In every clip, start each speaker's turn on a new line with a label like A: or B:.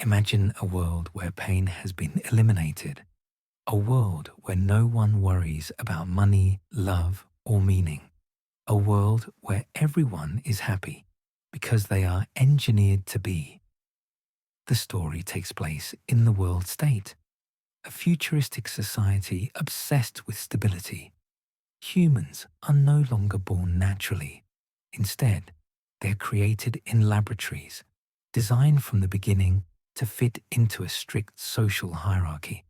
A: Imagine a world where pain has been eliminated, a world where no one worries about money, love, or meaning, a world where everyone is happy because they are engineered to be. The story takes place in the world state, a futuristic society obsessed with stability. Humans are no longer born naturally. Instead, they are created in laboratories, designed from the beginning to fit into a strict social hierarchy.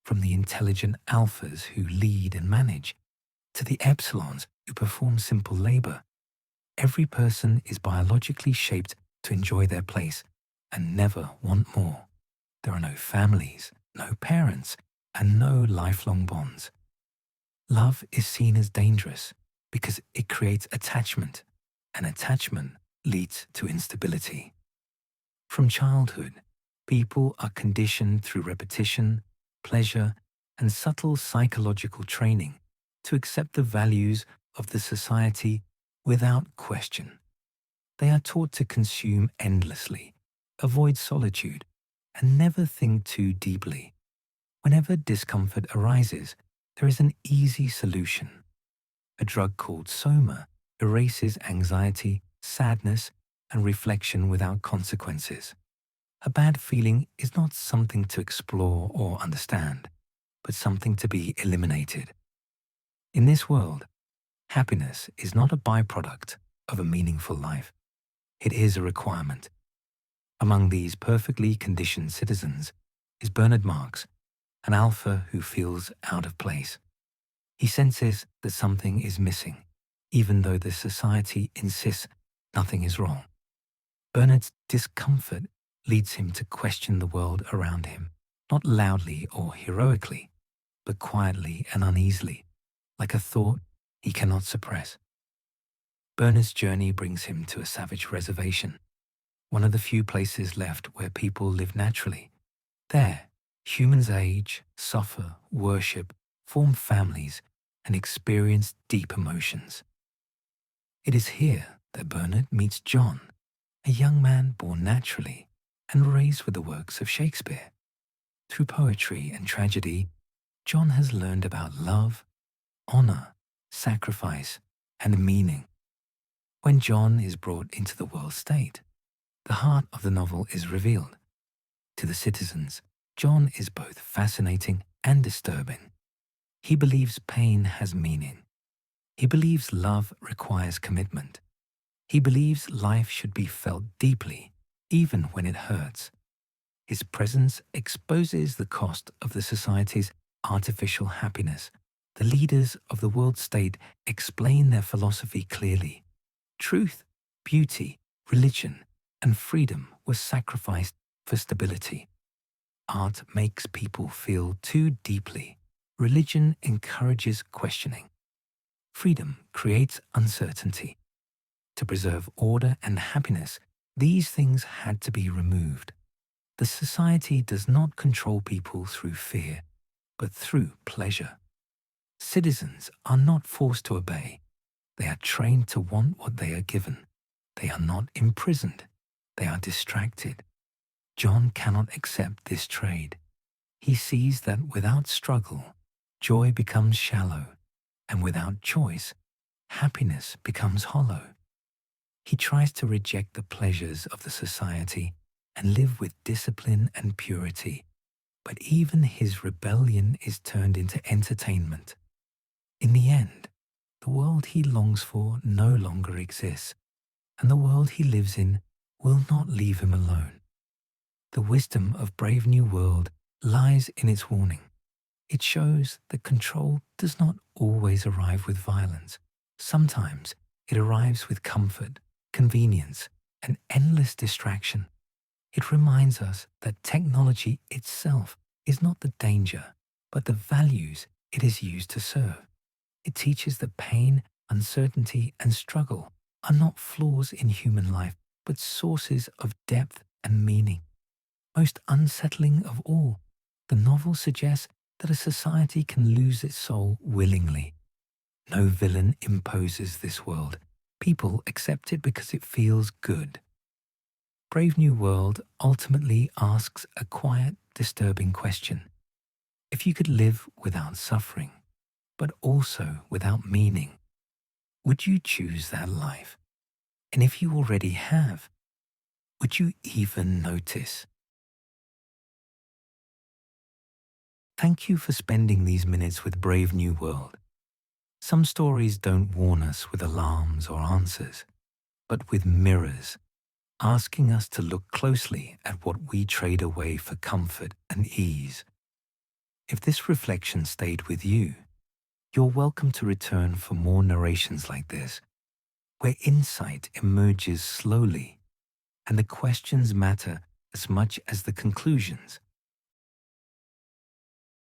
A: From the intelligent alphas who lead and manage, to the epsilons who perform simple labor, every person is biologically shaped to enjoy their place and never want more. There are no families, no parents, and no lifelong bonds. Love is seen as dangerous because it creates attachment, and attachment leads to instability. From childhood, people are conditioned through repetition, pleasure, and subtle psychological training to accept the values of the society without question. They are taught to consume endlessly, avoid solitude, and never think too deeply. Whenever discomfort arises, there is an easy solution. A drug called soma erases anxiety, sadness, and reflection without consequences. A bad feeling is not something to explore or understand, but something to be eliminated. In this world, happiness is not a byproduct of a meaningful life. It is a requirement. Among these perfectly conditioned citizens is Bernard Marx, an alpha who feels out of place. He senses that something is missing, even though the society insists nothing is wrong. Bernard's discomfort leads him to question the world around him, not loudly or heroically, but quietly and uneasily, like a thought he cannot suppress. Bernard's journey brings him to a savage reservation, one of the few places left where people live naturally. There, humans age, suffer, worship, form families, and experience deep emotions. It is here that Bernard meets John, a young man born naturally and raised with the works of Shakespeare. Through poetry and tragedy, John has learned about love, honor, sacrifice, and meaning. When John is brought into the world state, the heart of the novel is revealed. To the citizens, John is both fascinating and disturbing. He believes pain has meaning. He believes love requires commitment. He believes life should be felt deeply, even when it hurts. His presence exposes the cost of the society's artificial happiness. The leaders of the world state explain their philosophy clearly. Truth, beauty, religion, and freedom were sacrificed for stability. Art makes people feel too deeply. Religion encourages questioning. Freedom creates uncertainty. To preserve order and happiness, these things had to be removed. The society does not control people through fear, but through pleasure. Citizens are not forced to obey. They are trained to want what they are given. They are not imprisoned. They are distracted. John cannot accept this trade. He sees that without struggle, joy becomes shallow, and without choice, happiness becomes hollow. He tries to reject the pleasures of the society and live with discipline and purity, but even his rebellion is turned into entertainment. In the end, the world he longs for no longer exists, and the world he lives in will not leave him alone. The wisdom of Brave New World lies in its warning. It shows that control does not always arrive with violence. Sometimes it arrives with comfort, convenience, and endless distraction. It reminds us that technology itself is not the danger, but the values it is used to serve. It teaches that pain, uncertainty, and struggle are not flaws in human life, but sources of depth and meaning. Most unsettling of all, the novel suggests that a society can lose its soul willingly. No villain imposes this world. People accept it because it feels good. Brave New World ultimately asks a quiet, disturbing question. If you could live without suffering, but also without meaning, would you choose that life? And if you already have, would you even notice? Thank you for spending these minutes with Brave New World. Some stories don't warn us with alarms or answers, but with mirrors, asking us to look closely at what we trade away for comfort and ease. If this reflection stayed with you, you're welcome to return for more narrations like this, where insight emerges slowly and the questions matter as much as the conclusions.